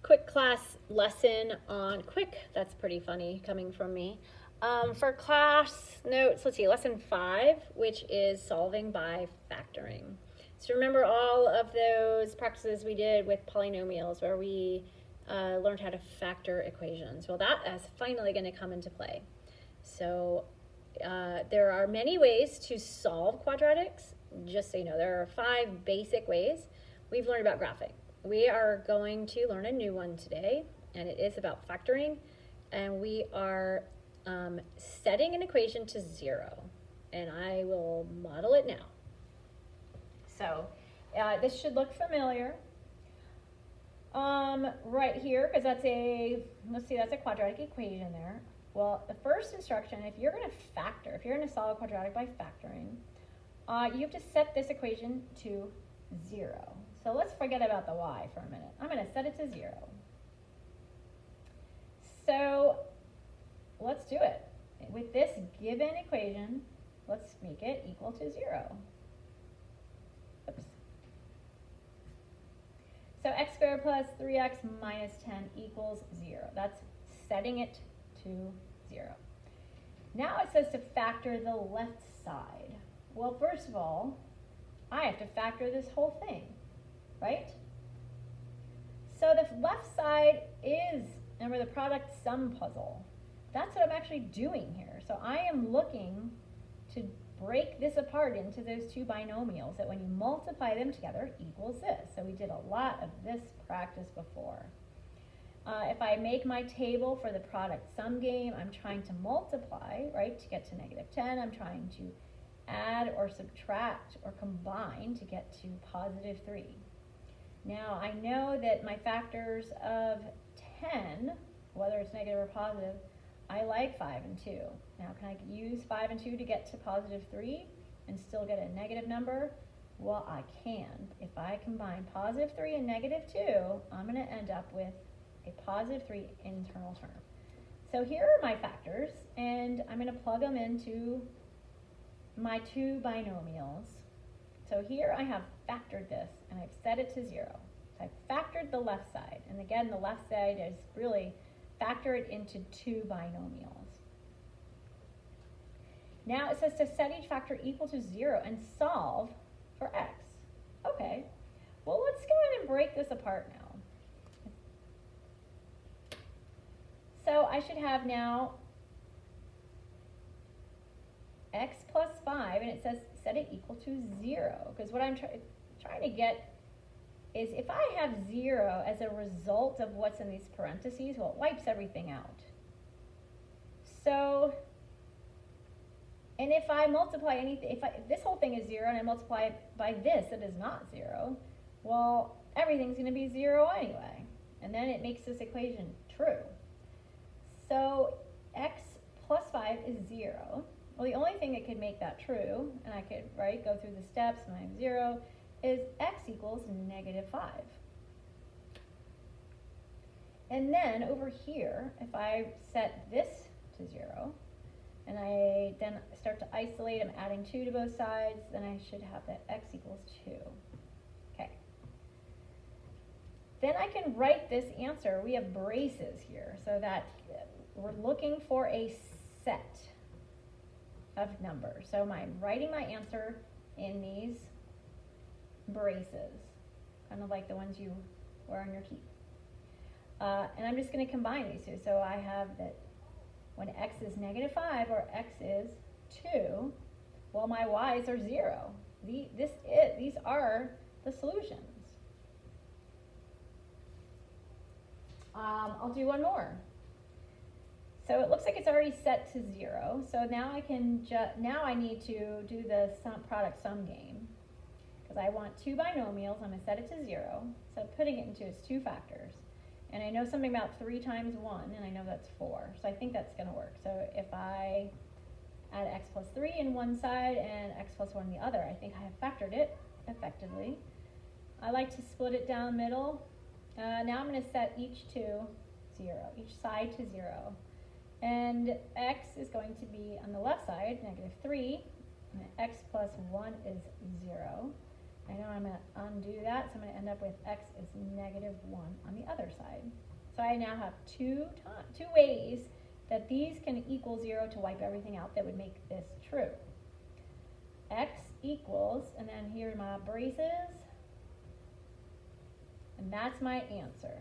quick class lesson on that's pretty funny coming from me. For class notes, let's see, lesson 5, which is solving by factoring. So remember all of those practices we did with polynomials where we learned how to factor equations. Well, that is finally going to come into play. So there are many ways to solve quadratics. Just so you know, there are 5 basic ways. We've learned about graphing. We are going to learn a new one today, and it is about factoring, and we are setting an equation to 0, and I will model it now. So this should look familiar. Right here, because that's that's a quadratic equation there. Well, the first instruction, if you're going to factor, if you're going to solve a quadratic by factoring, you have to set this equation to 0. So let's forget about the y for a minute. I'm going to set it to 0. So let's do it. With this given equation, let's make it equal to 0. Oops. So x squared plus 3x minus 10 equals 0. That's setting it to 0. Now it says to factor the left side. Well, first of all, I have to factor this whole thing, right? So the left side is, remember, the product sum puzzle. That's what I'm actually doing here. So I am looking to break this apart into those 2 binomials that when you multiply them together equals this. So we did a lot of this practice before. If I make my table for the product sum game, I'm trying to multiply, right, to get to -10. I'm trying to add or subtract or combine to get to +3. Now I know that my factors of 10, whether it's negative or positive, I like 5 and 2. Now can I use 5 and 2 to get to +3 and still get a negative number? Well, I can. If I combine +3 and -2, I'm going to end up with a +3 internal term. So here are my factors, and I'm going to plug them into my 2 binomials. So here I have factored this, and I've set it to 0. So I've factored the left side, and again, the left side is really factor it into 2 binomials. Now it says to set each factor equal to 0 and solve for x. Okay, well, let's go ahead and break this apart now. So I should have now x plus 5, and it says set it equal to 0, because what I'm trying to get is if I have 0 as a result of what's in these parentheses, well, it wipes everything out. So, and if I multiply anything, if this whole thing is 0 and I multiply it by this that is not 0, well, everything's going to be 0 anyway. And then it makes this equation true. So x plus 5 is 0. Well, the only thing that could make that true, and I could, right, go through the steps and I have 0, is x equals -5. And then over here, if I set this to 0, and I then start to isolate, I'm adding 2 to both sides, then I should have that x equals 2. Okay. Then I can write this answer. We have braces here, so that we're looking for a set of numbers. So I'm writing my answer in these braces, kind of like the ones you wear on your teeth. And I'm just going to combine these two. So I have that when x is -5 or x is 2, well, my y's are 0. These are the solutions. I'll do one more. So it looks like it's already set to 0. So now I can now I need to do the product sum game, because I want 2 binomials. I'm going to set it to 0. So putting it into its 2 factors. And I know something about 3 times 1, and I know that's 4. So I think that's going to work. So if I add x plus 3 in one side and x plus 1 in the other, I think I have factored it effectively. I like to split it down the middle. Now I'm going to set each to 0, each side to 0. And x is going to be on the left side, -3, and x plus 1 is 0. I know I'm going to undo that, so I'm going to end up with x is negative 1 on the other side. So I now have two ways that these can equal 0 to wipe everything out that would make this true. X equals, and then here are my braces, and that's my answer.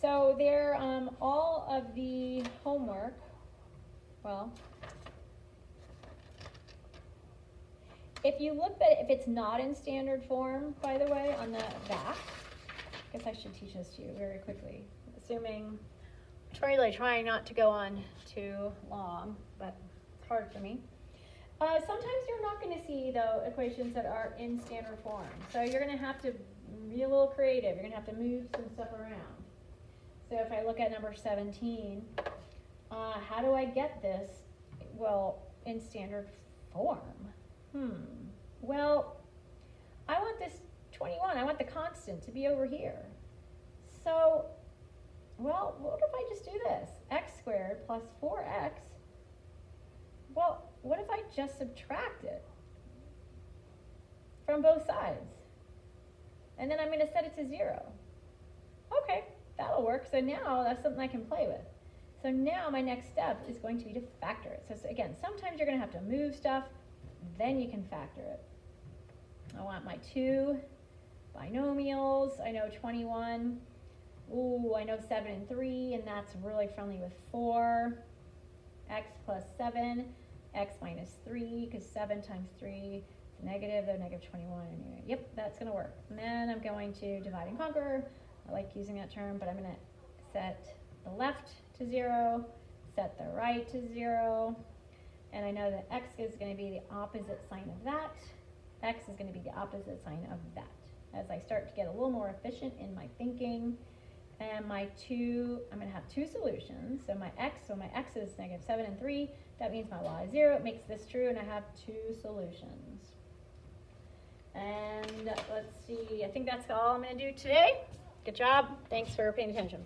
So there, all of the homework, well, if you look at it, if it's not in standard form, by the way, on the back, I guess I should teach this to you very quickly, assuming, really trying not to go on too long, but it's hard for me. Sometimes you're not going to see, though, equations that are in standard form. So you're going to have to be a little creative. You're going to have to move some stuff around. So if I look at number 17, how do I get this, well, in standard form? Well, I want this 21. I want the constant to be over here. So, well, what if I just do this? X squared plus 4x. Well, what if I just subtract it from both sides? And then I'm going to set it to 0. Okay, that'll work. So now that's something I can play with. So now my next step is going to be to factor it. So again, sometimes you're going to have to move stuff, then you can factor it. I want my two binomials. I know 21. Ooh, I know 7 and 3, and that's really friendly with 4. X plus 7, x minus 3, because 7 times 3 is negative, they're negative 21 anyway. Yep, that's going to work. And then I'm going to divide and conquer. I like using that term, but I'm going to set the left to 0, set the right to 0, and I know that x is going to be the opposite sign of that. X is going to be the opposite sign of that. As I start to get a little more efficient in my thinking, and my I'm going to have two solutions. So my x is negative 7 and 3. That means my y is 0. It makes this true, and I have two solutions. And let's see, I think that's all I'm going to do today. Good job. Thanks for paying attention.